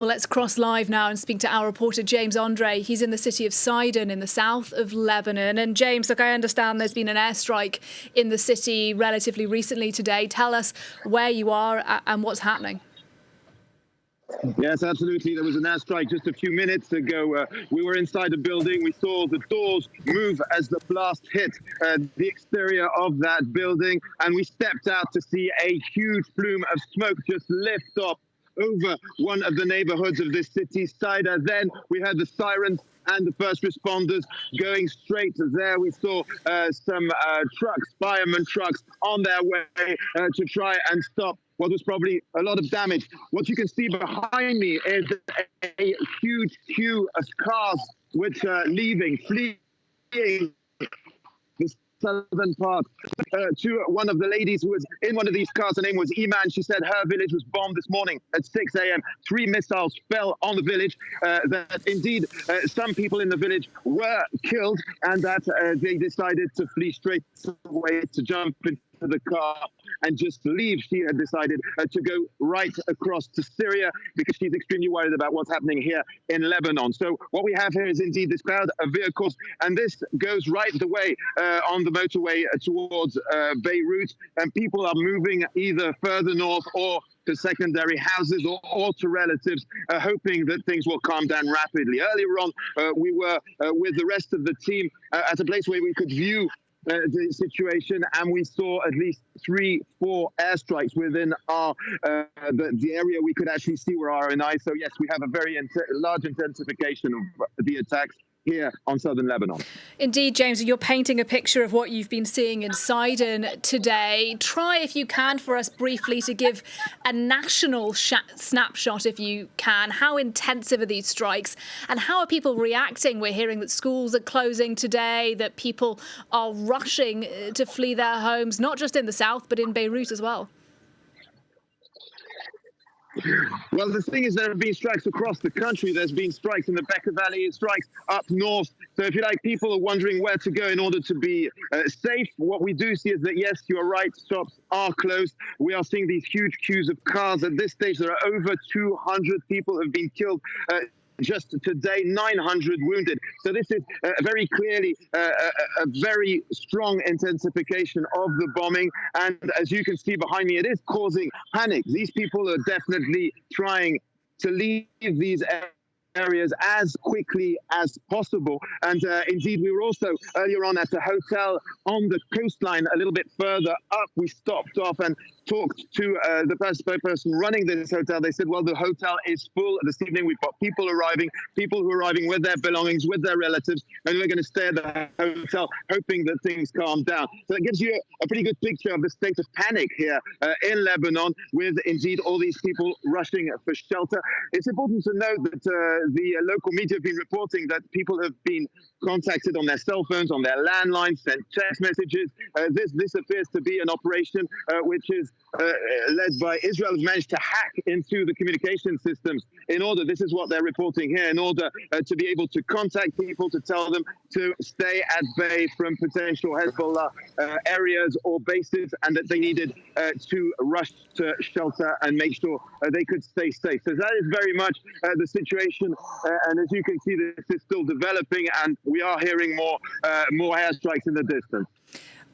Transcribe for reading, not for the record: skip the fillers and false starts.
Well, let's cross live now and speak to our reporter, James Andre. He's in the city of Sidon in the south of Lebanon. And James, look, I understand there's been an airstrike in the city relatively recently today. Tell us where you are and what's happening. Yes, absolutely. There was an airstrike just a few minutes ago. We were inside the building. We saw the doors move as the blast hit the exterior of that building. And we stepped out to see a huge plume of smoke just lift off over one of the neighborhoods of this city, Sidon. Then we heard the sirens and the first responders going straight there. We saw some trucks, fireman trucks, on their way to try and stop what was probably a lot of damage. What you can see behind me is a huge queue of cars which are fleeing the southern part. To one of the ladies who was in one of these cars, her name was Iman. She said her village was bombed this morning at 6 a.m. 3 missiles fell on the village, that indeed some people in the village were killed, and that they decided to flee straight away, to jump into the car and just leave. She had decided to go right across to Syria because she's extremely worried about what's happening here in Lebanon. So what we have here is indeed this crowd of vehicles, and this goes right the way on the motorway towards Beirut, and people are moving either further north or to secondary houses or to relatives, hoping that things will calm down rapidly. Earlier on, we were with the rest of the team at a place where we could view the situation, and we saw at least 3-4 airstrikes within our the area we could actually see were RNI. So yes, we have a very large intensification of the attacks here on southern Lebanon. Indeed, James, you're painting a picture of what you've been seeing in Sidon today. Try, if you can, for us briefly to give a national snapshot, if you can. How intensive are these strikes and how are people reacting? We're hearing that schools are closing today, that people are rushing to flee their homes, not just in the south, but in Beirut as well. Well, the thing is, there have been strikes across the country. There's been strikes in the Bekaa Valley, strikes up north. So if you like, people are wondering where to go in order to be safe. What we do see is that, yes, you are right, shops are closed. We are seeing these huge queues of cars. At this stage, there are over 200 people who have been killed. Just today, 900 wounded. So this is very clearly a very strong intensification of the bombing. And as you can see behind me, it is causing panic. These people are definitely trying to leave these areas as quickly as possible. And indeed, we were also earlier on at a hotel on the coastline a little bit further up. We stopped off and talked to the person running this hotel. They said, well, the hotel is full this evening. We've got people who are arriving with their belongings, with their relatives, and we're going to stay at the hotel, hoping that things calm down. So it gives you a pretty good picture of the state of panic here in Lebanon, with indeed all these people rushing for shelter. It's important to note that the local media have been reporting that people have been contacted on their cell phones, on their landlines, sent text messages. This appears to be an operation which is led by Israel, has managed to hack into the communication systems this is what they're reporting here, in order to be able to contact people, to tell them to stay at bay from potential Hezbollah areas or bases, and that they needed to rush to shelter and make sure they could stay safe. So that is very much the situation. And as you can see, this is still developing, and we are hearing more airstrikes in the distance.